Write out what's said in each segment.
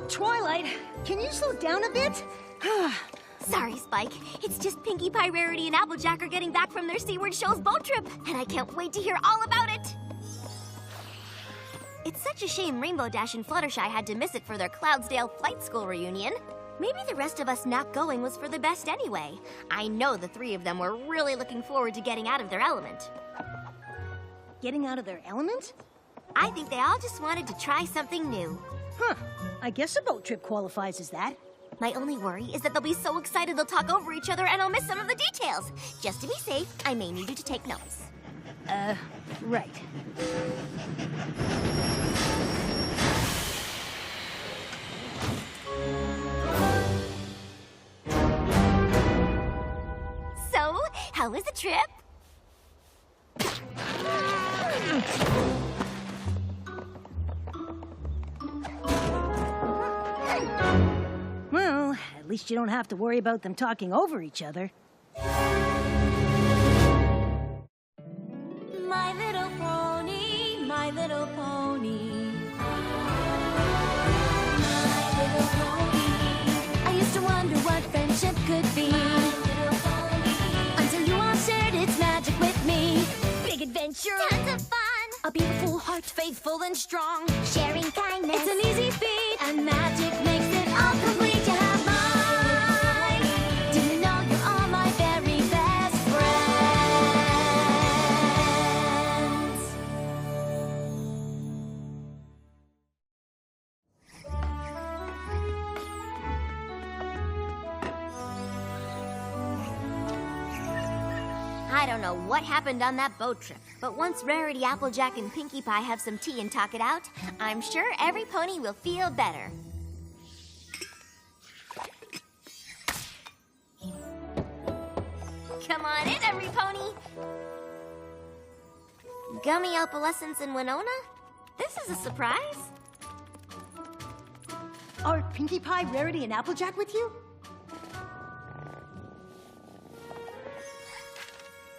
Twilight, can you slow down a bit? Sorry, Spike. It's just Pinkie Pie, Rarity, and Applejack are getting back from their Seaward Show's boat trip, and I can't wait to hear all about it. It's such a shame Rainbow Dash and Fluttershy had to miss it for their Cloudsdale Flight School reunion. Maybe the rest of us not going was for the best anyway. I know the three of them were really looking forward to getting out of their element. Getting out of their element? I think they all just wanted to try something new. Huh. I guess a boat trip qualifies as that. My only worry is that they'll be so excited they'll talk over each other and I'll miss some of the details. Just to be safe, I may need you to take notes. Right. So, how was the trip? Well, at least you don't have to worry about them talking over each other. My little pony, my little pony. My little pony. I used to wonder what friendship could be. My little pony. Until you all shared its magic with me. Big adventure. Tons of fun. A beautiful heart, faithful and strong. Sharing kindness. It's an easy feat. And magic makes it all complete. You have mine. Do you know you're all my very best friends? I don't know what happened on that boat trip, but once Rarity, Applejack, and Pinkie Pie have some tea and talk it out, I'm sure every pony will feel better. Come on in, every pony! Gummy opalescence in Winona? This is a surprise. Are Pinkie Pie, Rarity, and Applejack with you?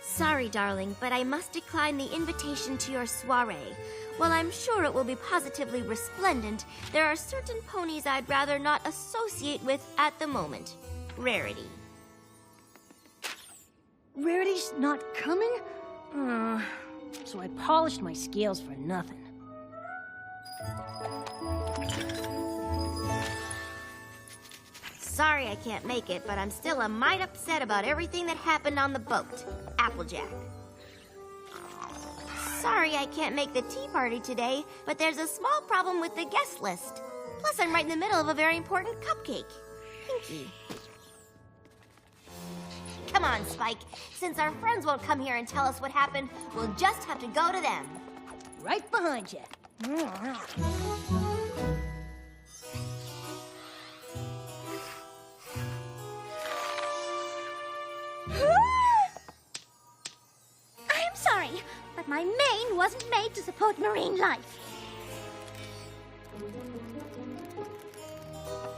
Sorry, darling, but I must decline the invitation to your soiree. While I'm sure it will be positively resplendent, there are certain ponies I'd rather not associate with at the moment. Rarity. Rarity's not coming? So I polished my scales for nothing. Sorry I can't make it, but I'm still a mite upset about everything that happened on the boat. Applejack. Sorry I can't make the tea party today, but there's a small problem with the guest list. Plus, I'm right in the middle of a very important cupcake. Pinkie. Come on, Spike. Since our friends won't come here and tell us what happened, we'll just have to go to them. Right behind you. I'm sorry, but my mane wasn't made to support marine life.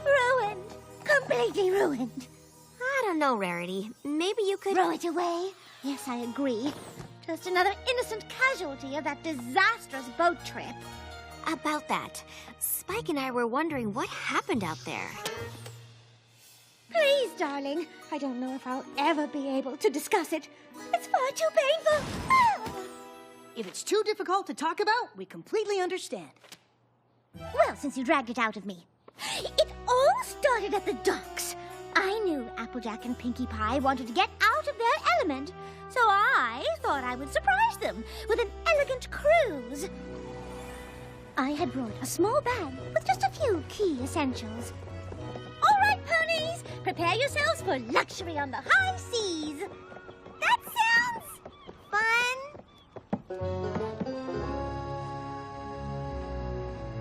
Ruined. Completely ruined. I don't know, Rarity. Maybe you could... Throw it away? Yes, I agree. Just another innocent casualty of that disastrous boat trip. About that, Spike and I were wondering what happened out there. Please, darling. I don't know if I'll ever be able to discuss it. It's far too painful. If it's too difficult to talk about, we completely understand. Well, since you dragged it out of me. It all started at the docks. I knew Applejack and Pinkie Pie wanted to get out of their element, so I thought I would surprise them with an elegant cruise. I had brought a small bag with just a few key essentials. All right, ponies, prepare yourselves for luxury on the high seas. That sounds fun.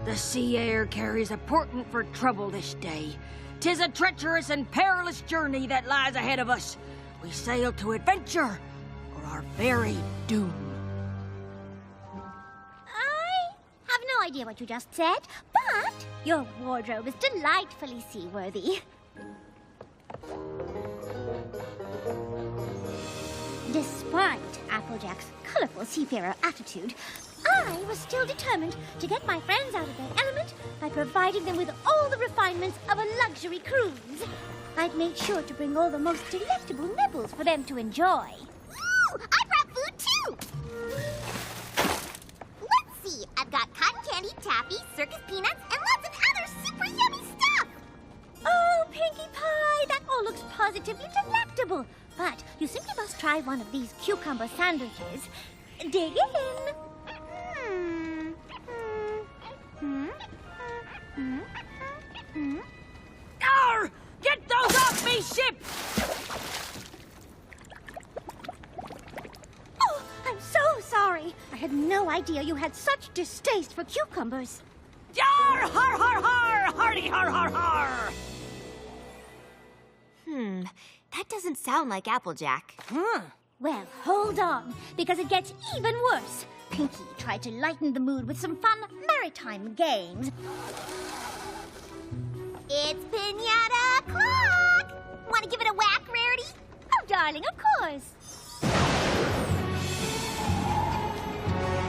The sea air carries a portent for trouble this day. 'Tis a treacherous and perilous journey that lies ahead of us. We sail to adventure or our very doom. I have no idea what you just said, but your wardrobe is delightfully seaworthy. Despite Applejack's colorful seafarer attitude, I was still determined to get my friends out of their element by providing them with all the refinements of a luxury cruise. I'd made sure to bring all the most delectable nibbles for them to enjoy. Ooh, I brought food too! Let's see, I've got cotton candy, taffy, circus peanuts, and lots of other super yummy stuff! Oh, Pinkie Pie, that all looks positively delectable. But you simply must try one of these cucumber sandwiches. Dig in. Arr! Get those off me ship! Oh, I'm so sorry. I had no idea you had such distaste for cucumbers. Yar! Har har har! Hardy har har har! That doesn't sound like Applejack. Well, hold on, because it gets even worse. Pinkie tried to lighten the mood with some fun maritime games. It's Pinata o'clock! Want to give it a whack, Rarity? Oh, darling, of course.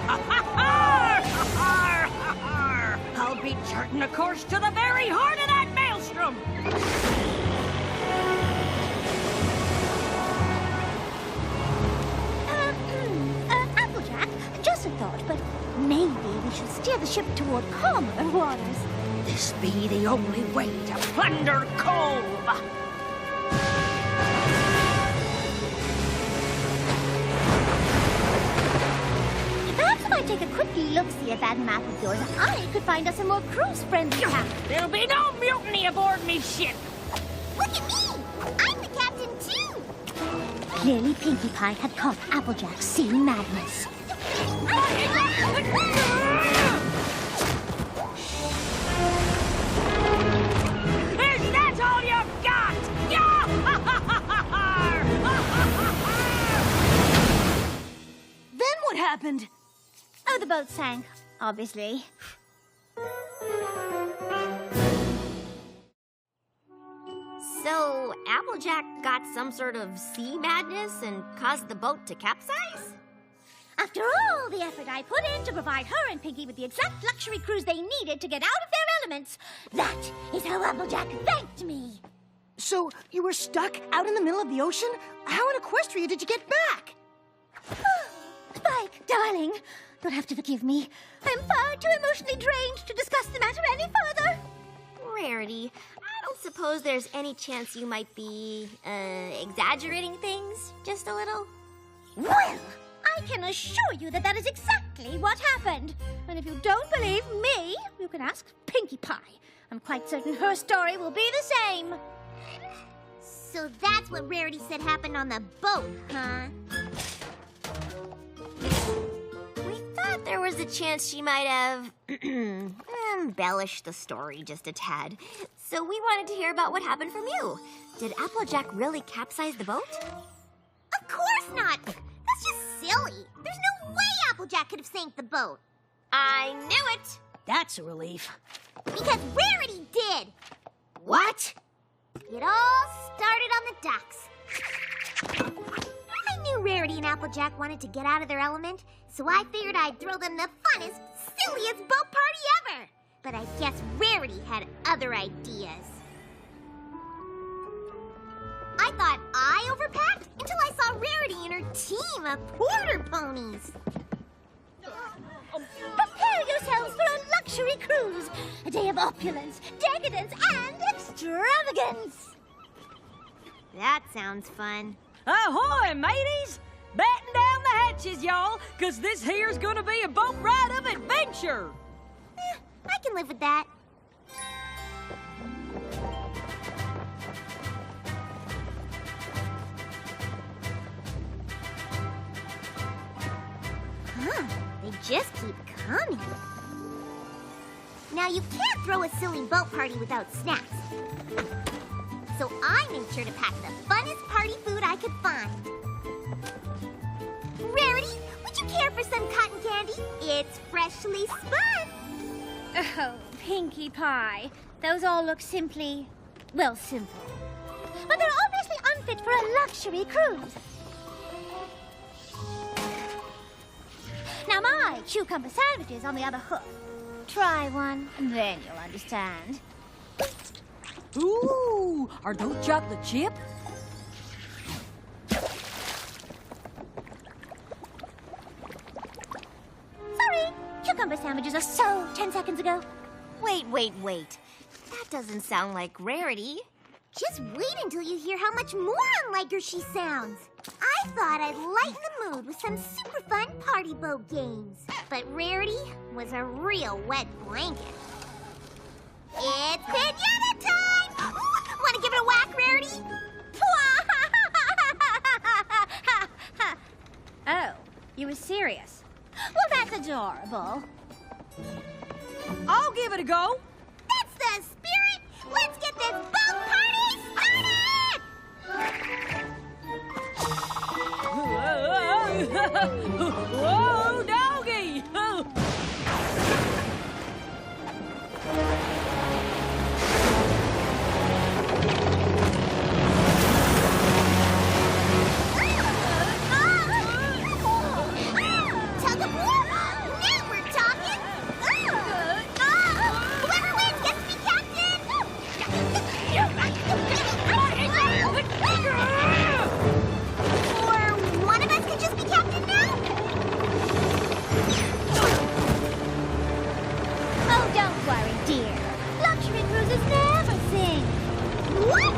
Ha ha har! Ha har ha har! I'll be charting a course to the very heart of that maelstrom! Applejack, just a thought, but maybe we should steer the ship toward calmer waters. This be the only way to plunder Cove! Perhaps if I take a quick look-see at that map of yours, I could find us a more cruise-friendly captain. There'll be no mutiny aboard me ship! Look at me! I'm the captain too! Clearly, Pinkie Pie had caught Applejack's sea madness. Is that all you've got? Then what happened? Oh, the boat sank, obviously. So, Applejack got some sort of sea madness and caused the boat to capsize? After all the effort I put in to provide her and Pinkie with the exact luxury cruise they needed to get out of their elements, that is how Applejack thanked me. So, you were stuck out in the middle of the ocean? How in Equestria did you get back? Spike, darling, you'll have to forgive me. I'm far too emotionally drained to discuss the matter any further. Rarity, I don't suppose there's any chance you might be, exaggerating things just a little? Well, I can assure you that is exactly what happened. And if you don't believe me, you can ask Pinkie Pie. I'm quite certain her story will be the same. So that's what Rarity said happened on the boat, huh? We thought there was a chance she might have embellished the story just a tad. So we wanted to hear about what happened from you. Did Applejack really capsize the boat? Of course not! That's just silly. There's no way Applejack could have sank the boat. I knew it! That's a relief. Because Rarity did! What? It all started on the docks. I knew Rarity and Applejack wanted to get out of their element, so I figured I'd throw them the funnest, silliest boat party ever. But I guess Rarity had other ideas. I thought I overpacked until I saw Rarity and her team of porter ponies. Prepare yourselves for a luxury cruise. A day of opulence, decadence, and extravagance. That sounds fun. Ahoy, mateys! Batten down the hatches, y'all, 'cause this here's gonna be a boat ride of adventure! I can live with that. Huh, they just keep coming. Now, you can't throw a silly boat party without snacks. So I made sure to pack the funnest party food I could find. Rarity, would you care for some cotton candy? It's freshly spun. Oh, Pinkie Pie. Those all look simply, well, simple. But they're obviously unfit for a luxury cruise. Now, my cucumber sandwiches on the other hoof. Try one, and then you'll understand. Ooh, are those chocolate chip? Sorry, cucumber sandwiches are so 10 seconds ago. Wait. That doesn't sound like Rarity. Just wait until you hear how much more unlike her she sounds. I thought I'd lighten the mood with some super fun party boat games. But Rarity was a real wet blanket. It's pinata time! Want to give it a whack, Rarity? Oh, you were serious? Well, that's adorable. I'll give it a go. That's the spirit! Let's get this boat party started! Whoa, doggy! Tug of war! Now we're talking! Whoever wins gets to be captain! Or one of us can just be captain now? Oh, don't worry, dear. Luxury cruises never sink. What?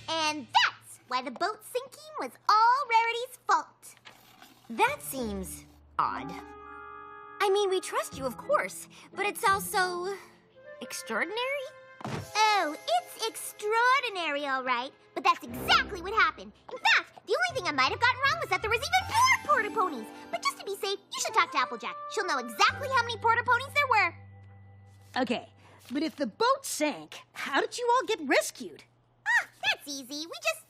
And that's why the boat sinking was all Rarity's fault. That seems odd. I mean, we trust you, of course, but it's also extraordinary? Oh, it's extraordinary, all right. But that's exactly what happened. In fact, the only thing I might have gotten wrong was that there was even more porta ponies. But just to be safe, you should talk to Applejack. She'll know exactly how many porta ponies there were. Okay, but if the boat sank, how did you all get rescued? Ah, that's easy. We just...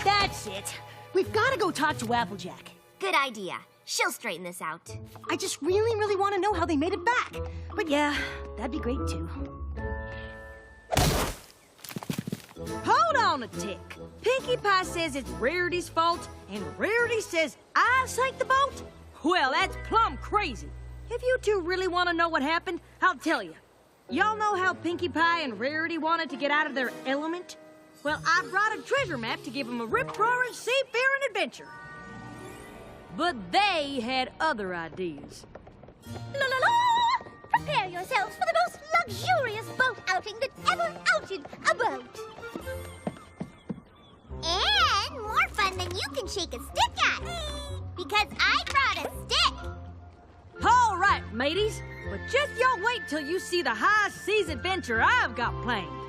That's it. We've got to go talk to Applejack. Good idea. She'll straighten this out. I just really want to know how they made it back. But yeah, that'd be great too. Hold on a tick. Pinkie Pie says it's Rarity's fault, and Rarity says I sank the boat? Well, that's plumb crazy. If you two really want to know what happened, I'll tell you. Y'all know how Pinkie Pie and Rarity wanted to get out of their element? Well, I brought a treasure map to give them a rip-roaring seafaring adventure. But they had other ideas. La la la! Prepare yourselves for the most luxurious boat outing that ever outed a boat. And more fun than you can shake a stick at. Because I brought a stick. All right, mateys. But just y'all wait till you see the high seas adventure I've got planned.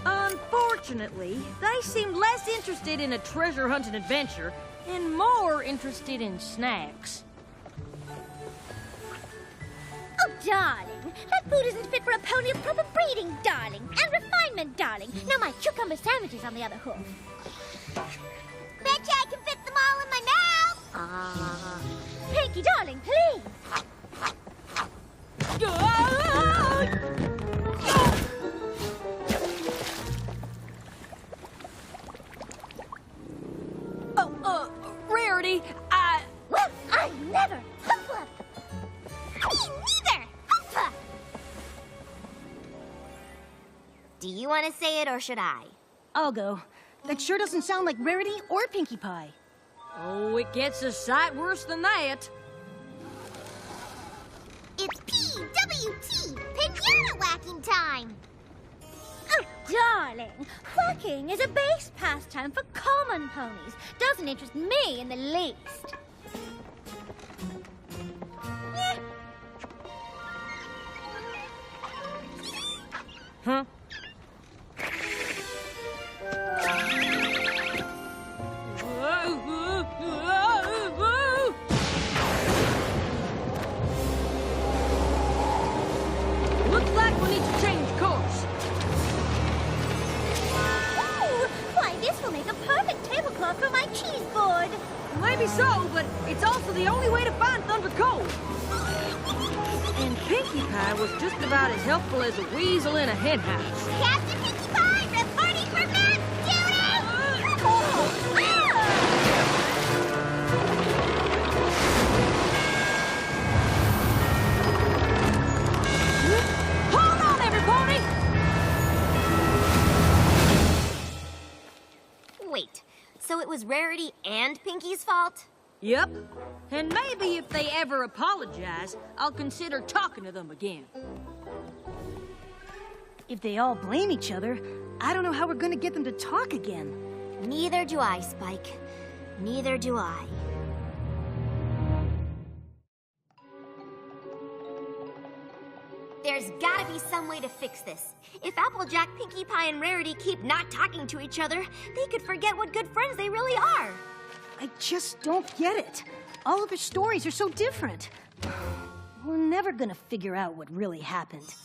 Unfortunately, they seemed less interested in a treasure hunting adventure and more interested in snacks. Oh, darling, that food isn't fit for a pony of proper breeding, darling, and refinement, darling. Now my cucumber sandwiches on the other hoof. Betcha I can fit them all in my mouth. Pinkie, darling, please. Rarity, Well, I never. Hoofa. Me neither. Hoofa. Do you want to say it or should I? I'll go. That sure doesn't sound like Rarity or Pinkie Pie. Oh, it gets a sight worse than that. It's PWT, pinata whacking time. Oh, darling, whacking is a base pastime for common ponies. Doesn't interest me in the least. Huh? Looks like we need to change course. Ooh, why, this will make a perfect tablecloth for my cheese board. Maybe Maybe so, but it's also the only way to find Thunder Cove. And Pinkie Pie was just about as helpful as a weasel in a henhouse. Captain Pinkie Pie, reporting for mass duty! Hold on, everybody! Wait, so it was Rarity and Pinkie's fault? Yep. And maybe if they ever apologize, I'll consider talking to them again. If they all blame each other, I don't know how we're gonna get them to talk again. Neither do I, Spike. Neither do I. There's gotta be some way to fix this. If Applejack, Pinkie Pie, and Rarity keep not talking to each other, they could forget what good friends they really are. I just don't get it. All of their stories are so different. We're never gonna figure out what really happened.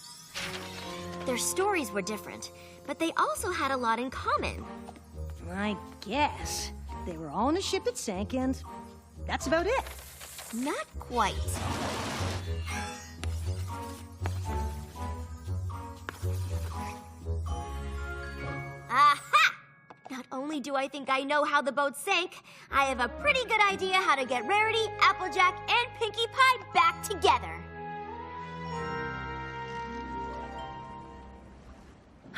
Their stories were different, but they also had a lot in common. I guess. They were all on a ship that sank, and that's about it. Not quite. Aha! Not only do I think I know how the boat sank, I have a pretty good idea how to get Rarity, Applejack, and Pinkie Pie back together.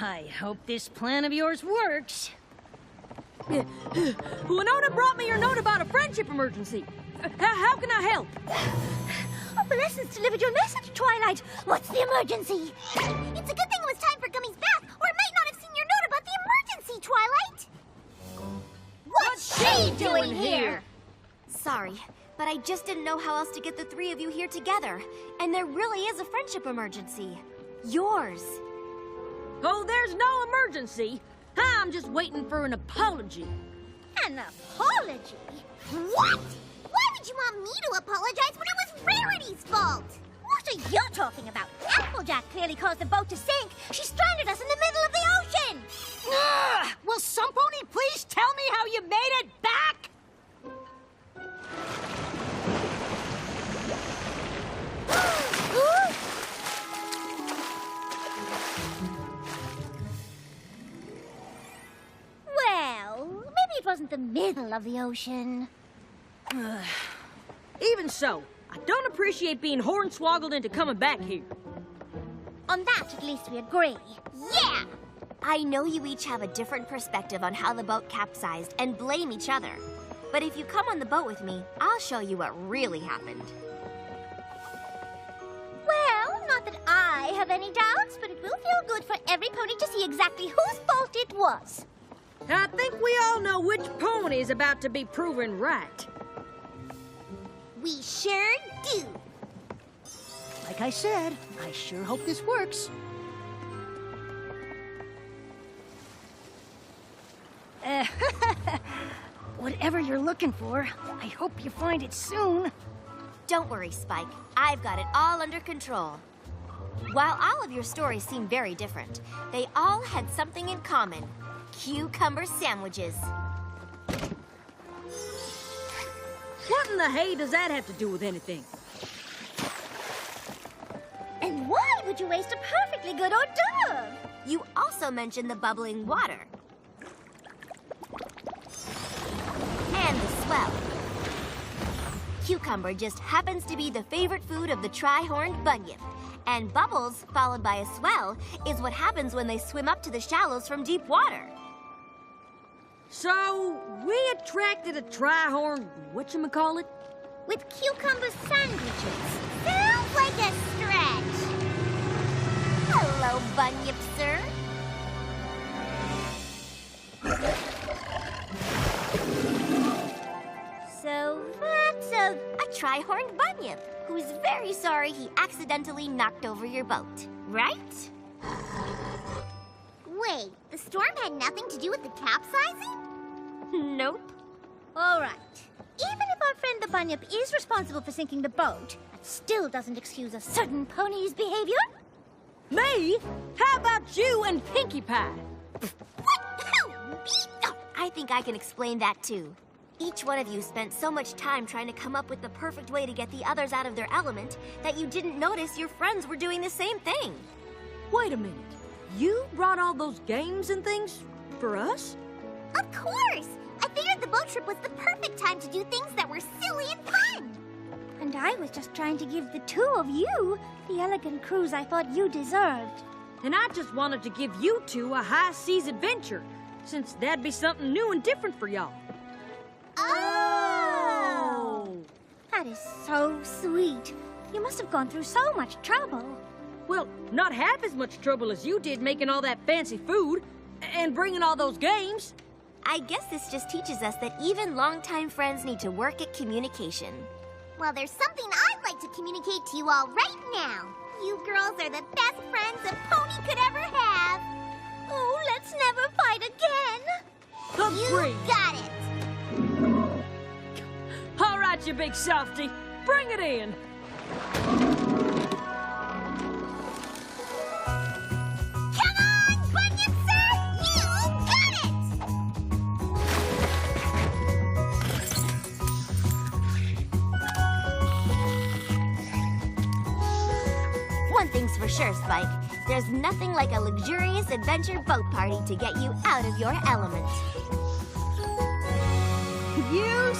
I hope this plan of yours works. Winona brought me your note about a friendship emergency. How can I help? Opalescence delivered your message, Twilight. What's the emergency? It's a good thing it was time for Gummy's bath, or I might not have seen your note about the emergency, Twilight! What's she doing here? Sorry, but I just didn't know how else to get the three of you here together. And there really is a friendship emergency. Yours. Oh, there's no emergency. I'm just waiting for an apology. An apology? What? Why would you want me to apologize when it was Rarity's fault? What are you talking about? Applejack clearly caused the boat to sink. She stranded us in the middle of the ocean. Ugh! Will some pony please tell me how you made it back? Well, maybe it wasn't the middle of the ocean. Even so, I don't appreciate being hornswoggled into coming back here. On that, at least we agree. Yeah! I know you each have a different perspective on how the boat capsized and blame each other. But if you come on the boat with me, I'll show you what really happened. Well, not that I have any doubts, but it will feel good for every pony to see exactly whose fault it was. I think we all know which pony is about to be proven right. We sure do. Like I said, I sure hope this works. Whatever you're looking for, I hope you find it soon. Don't worry, Spike. I've got it all under control. While all of your stories seem very different, they all had something in common. Cucumber sandwiches. What in the hay does that have to do with anything? And why would you waste a perfectly good hors d'oeuvre? You also mentioned the bubbling water. And the swell. Cucumber just happens to be the favorite food of the tri-horned bunyip. And bubbles, followed by a swell, is what happens when they swim up to the shallows from deep water. So, we attracted a tri-horn whatchamacallit? With cucumber sandwiches. Sounds like a stretch. Hello, Bunyip, sir. So that's a tri-horned bunyip who's very sorry he accidentally knocked over your boat, right? Wait, the storm had nothing to do with the capsizing? Nope. All right. Even if our friend the Bunyip is responsible for sinking the boat, that still doesn't excuse a certain pony's behavior. Me? How about you and Pinkie Pie? What? Who? Me? Oh, I think I can explain that too. Each one of you spent so much time trying to come up with the perfect way to get the others out of their element that you didn't notice your friends were doing the same thing. Wait a minute. You brought all those games and things for us? Of course! I figured the boat trip was the perfect time to do things that were silly and fun. And I was just trying to give the two of you the elegant cruise I thought you deserved. And I just wanted to give you two a high seas adventure, since that'd be something new and different for y'all. Oh! That is so sweet. You must have gone through so much trouble. Well, not half as much trouble as you did making all that fancy food and bringing all those games. I guess this just teaches us that even longtime friends need to work at communication. Well, there's something I'd like to communicate to you all right now. You girls are the best friends a pony could ever have. Oh, let's never fight again. You got it. All right, you big softy. Bring it in. Come on, Bunyan Sir! You got it! One thing's for sure, Spike. There's nothing like a luxurious adventure boat party to get you out of your element. You